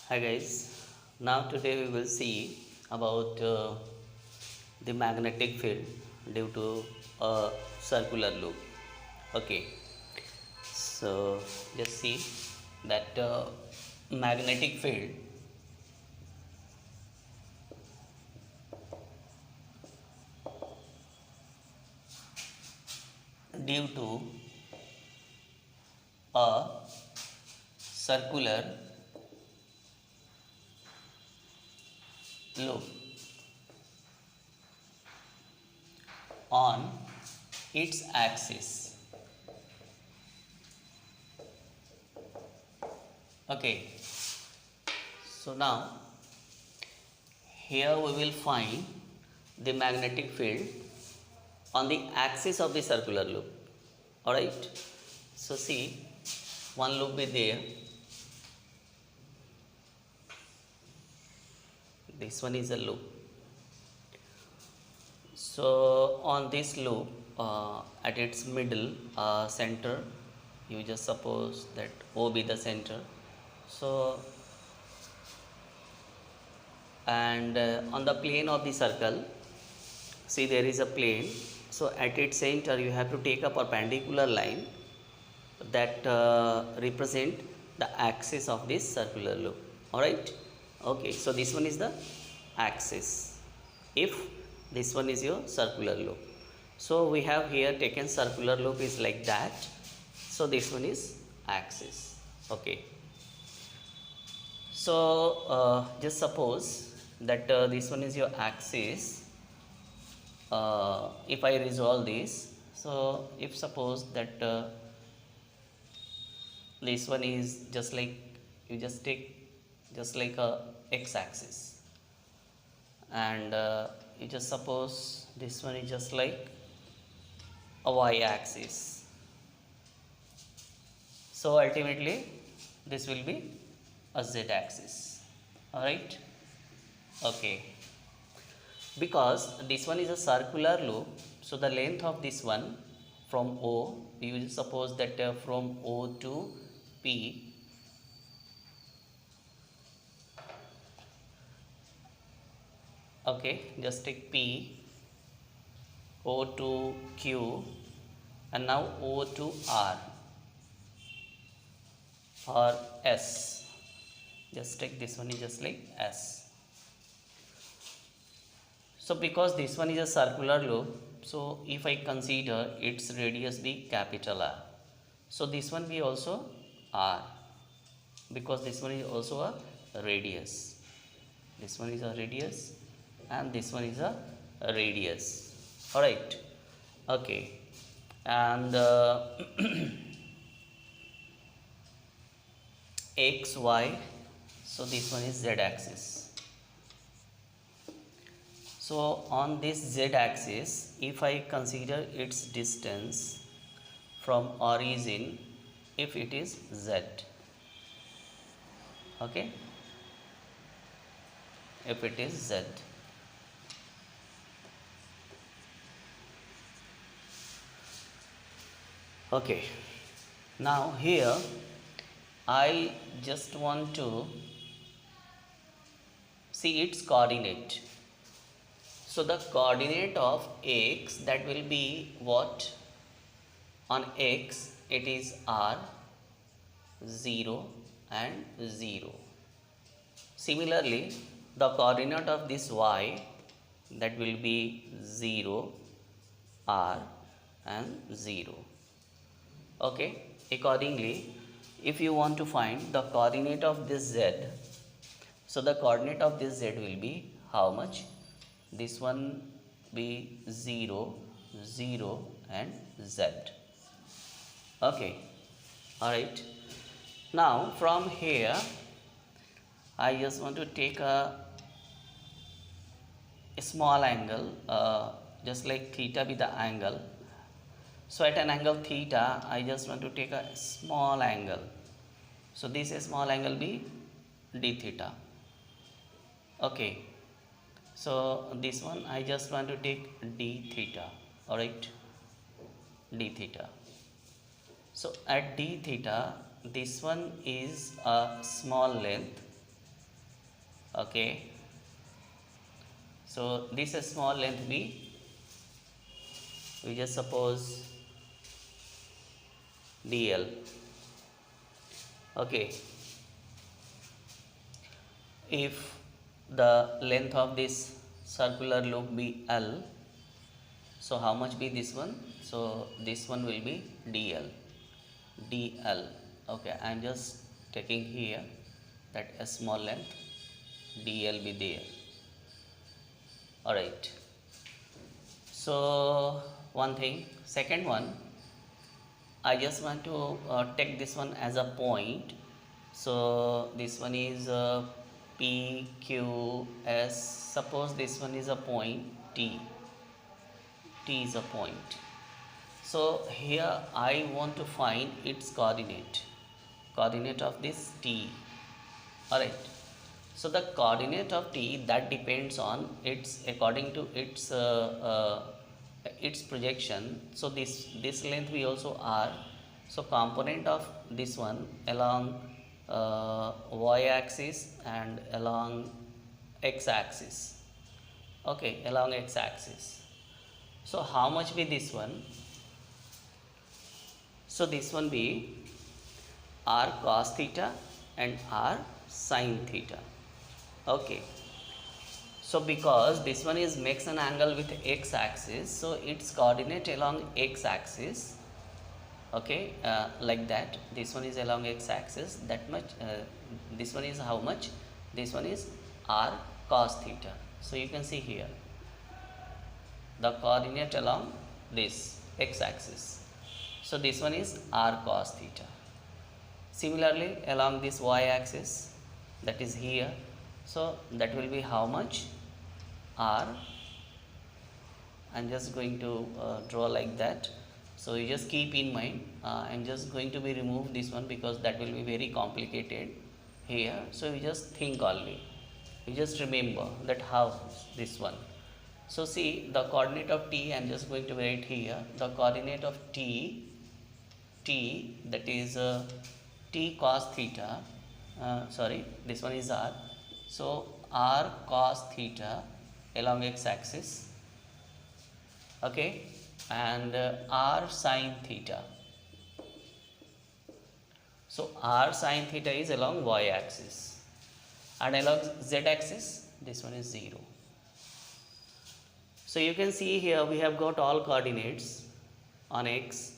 Hi guys, now today we will see about the magnetic field due to a circular loop. Okay, so just see that magnetic field due to a circular loop on its axis. Okay, so now here we will find the magnetic field on the axis of the circular loop. Alright, so see, one loop is there, this one is a loop. So on this loop, at its middle center, you just suppose that O be the center. So and on the plane of the circle, see there is a plane. So at its center, you have to take a perpendicular line that represent the axis of this circular loop. All right. Okay. So this one is the axis. If this one is your circular loop, so we have here taken circular loop is like that. So this one is axis. Okay. So just suppose that this one is your axis. If I resolve this, so if suppose that this one is just like, you just take just like a x-axis, and you just suppose this one is just like a y-axis. So ultimately this will be a z-axis. All right. Okay, because this one is a circular loop, so the length of this one from O, you will suppose that from O to P, okay, just take P, O to Q, and now O to R or S, just take this one is just like S. So because this one is a circular loop, so if I consider its radius be capital R, so this one be also R, because this one is also a radius. This one is a radius and this one is a radius. Alright. Okay. And x, y, so this one is z axis. So on this z axis, if I consider its distance from origin, if it is z, okay, if it is z, okay, now here I just want to see its coordinate. So the coordinate of x, that will be what? On x it is r, 0 and 0. Similarly, the coordinate of this y, that will be 0, r and 0. Okay, accordingly, if you want to find the coordinate of this z, so the coordinate of this z will be how much? This one be 0, 0 and z. Okay, alright. Now from here I just want to take a small angle, just like theta be the angle. So at an angle theta, I just want to take a small angle. So this small angle be d theta. Okay. So this one I just want to take d theta. Alright. D theta. So at d theta, this one is a small length Okay, so this is small length b, we just suppose dl. Okay, if the length of this circular loop be L, so how much be this one? So this one will be dl, dl. Okay, I am just taking here that a small length dl be there. Alright, so one thing. Second one, I just want to take this one as a point. So this one is P, Q, S. Suppose this one is a point T. T is a point. So here I want to find its coordinate. Coordinate of this T. Alright. So the coordinate of T, that depends on its, according to its projection. So this length we also R. So component of this one along y axis and along x axis. Okay, along x axis. So how much be this one? So this one be r cos theta and r sin theta. Okay, so because this one is makes an angle with x axis, so its coordinate along x axis. Okay, like that, this one is along x axis, that much. This one is how much? This one is r cos theta. So you can see here the coordinate along this x axis, so this one is r cos theta. Similarly along this y axis, that is here, so that will be how much? R. I'm just going to draw like that. So you just keep in mind, I'm just going to be remove this one because that will be very complicated here. So you just think only, you just remember that how this one. So see the coordinate of t, I'm just going to write here the coordinate of t, that is t cos theta, sorry, this one is r, so r cos theta along x axis. Okay, and r sin theta, so r sin theta is along y axis, and along z axis this one is 0. So you can see here we have got all coordinates on x,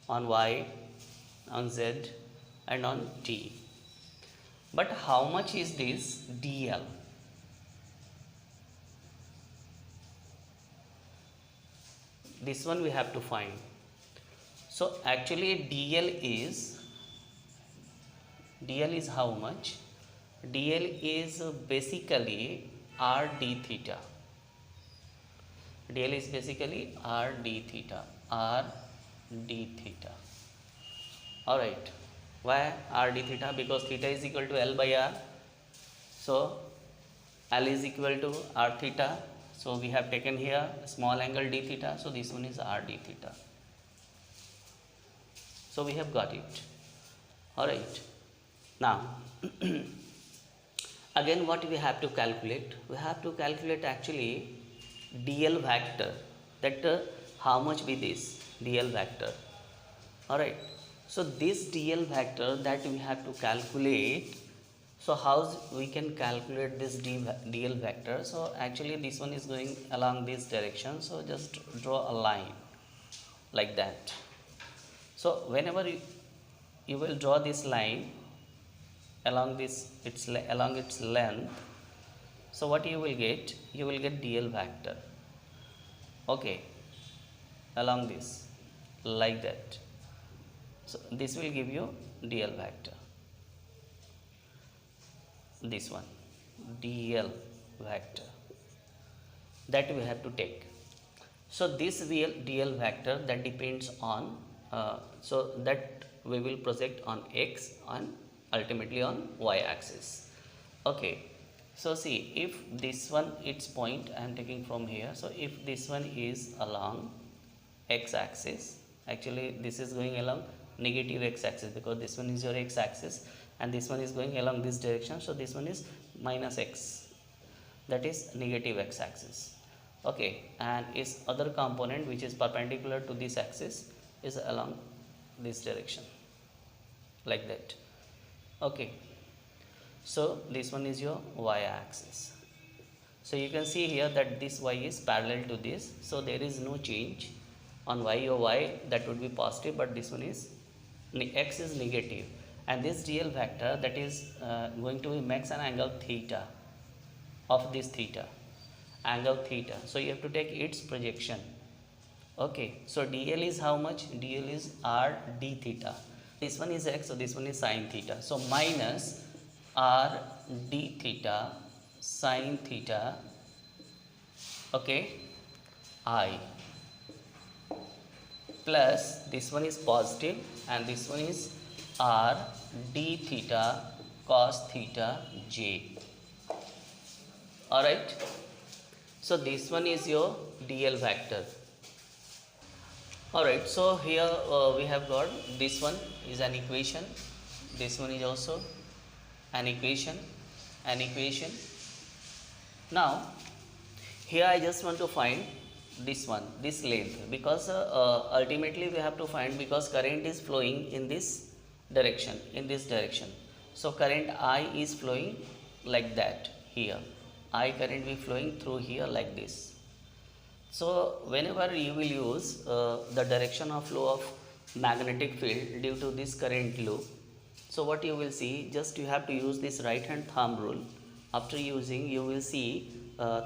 on y, on z and on t. But how much is this dl? This one we have to find. So actually dl is how much? dl is basically r d theta. dl is basically r d theta, r d theta. Alright, why r d theta? Because theta is equal to L by r, so L is equal to r theta, so we have taken here small angle d theta, so this one is r d theta. So we have got it. Alright, now again what we have to calculate? We have to calculate actually dl vector, that how much be this dl vector. Alright, so this dl vector that we have to calculate. So how we can calculate this dl vector? So actually this one is going along this direction, so just draw a line like that. So whenever you will draw this line along this, along its length, so what you will get? You will get dl vector. Okay, along this, like that. So this will give you dl vector. This one, dl vector, that we have to take. So this dl vector, that depends on, so that we will project on x and ultimately on y axis. Okay, so see, if this one, its point I am taking from here, so if this one is along x axis, actually this is going along negative x axis because this one is your x axis and this one is going along this direction, so this one is minus x that is negative x-axis. Okay, and its other component which is perpendicular to this axis is along this direction, like that. Okay, so this one is your y-axis. So you can see here that this y is parallel to this, so there is no change on y. Or y, that would be positive, but this one is x is negative, and this real vector that is going to makes an angle theta of this theta, angle theta. So you have to take its projection. Okay, so dl is how much? Dl is r d theta. This one is x, so this one is sine theta. So minus r d theta sine theta, okay, I, plus this one is positive and this one is r d theta cos theta j. Alright, so this one is your dl vector. Alright, so here we have got this one is an equation, this one is also an equation, an equation. Now here I just want to find this one, this length, because ultimately we have to find, because current is flowing in this direction, in this direction. So current I is flowing like that here, I current will flowing through here like this. So whenever you will use the direction of flow of magnetic field due to this current loop, so what you will see, just you have to use this right hand thumb rule. After using, you will see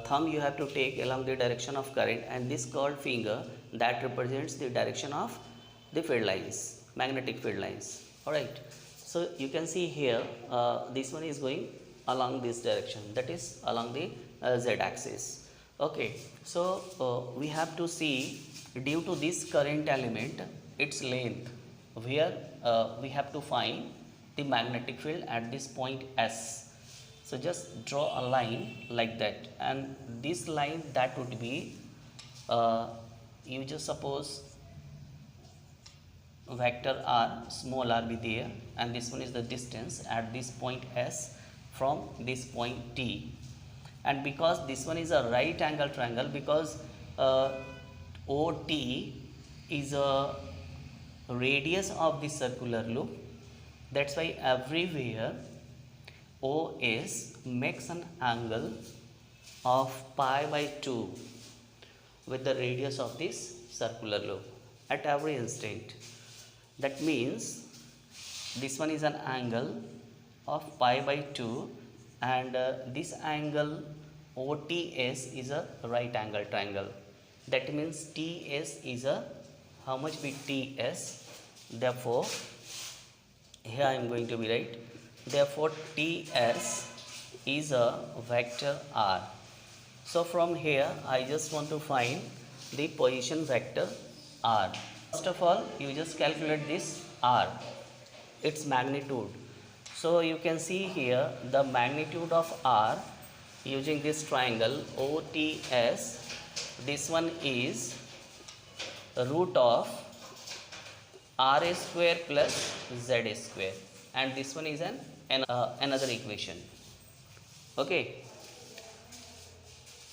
thumb you have to take along the direction of current, and this curved finger that represents the direction of the field lines, magnetic field lines. Alright, so you can see here this one is going along this direction, that is along the z axis. Okay, so we have to see, due to this current element, its length, where we have to find the magnetic field at this point S. So just draw a line like that, and this line that would be, you just suppose vector r, small r be there, and this one is the distance at this point S from this point T. And because this one is a right angle triangle, because OT is a radius of the circular loop, that's why everywhere OS makes an angle of pi by 2 with the radius of this circular loop at every instant. That means this one is an angle of pi by 2, and this angle OTS is a right angle triangle. That means TS is a, how much be TS? Therefore here I am going to be right. Therefore TS is a vector R. So from here I just want to find the position vector R. First of all, you just calculate this R, its magnitude. So you can see here the magnitude of R using this triangle OTS. This one is root of RA square plus ZA square, and this one is another equation. Okay,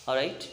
all right.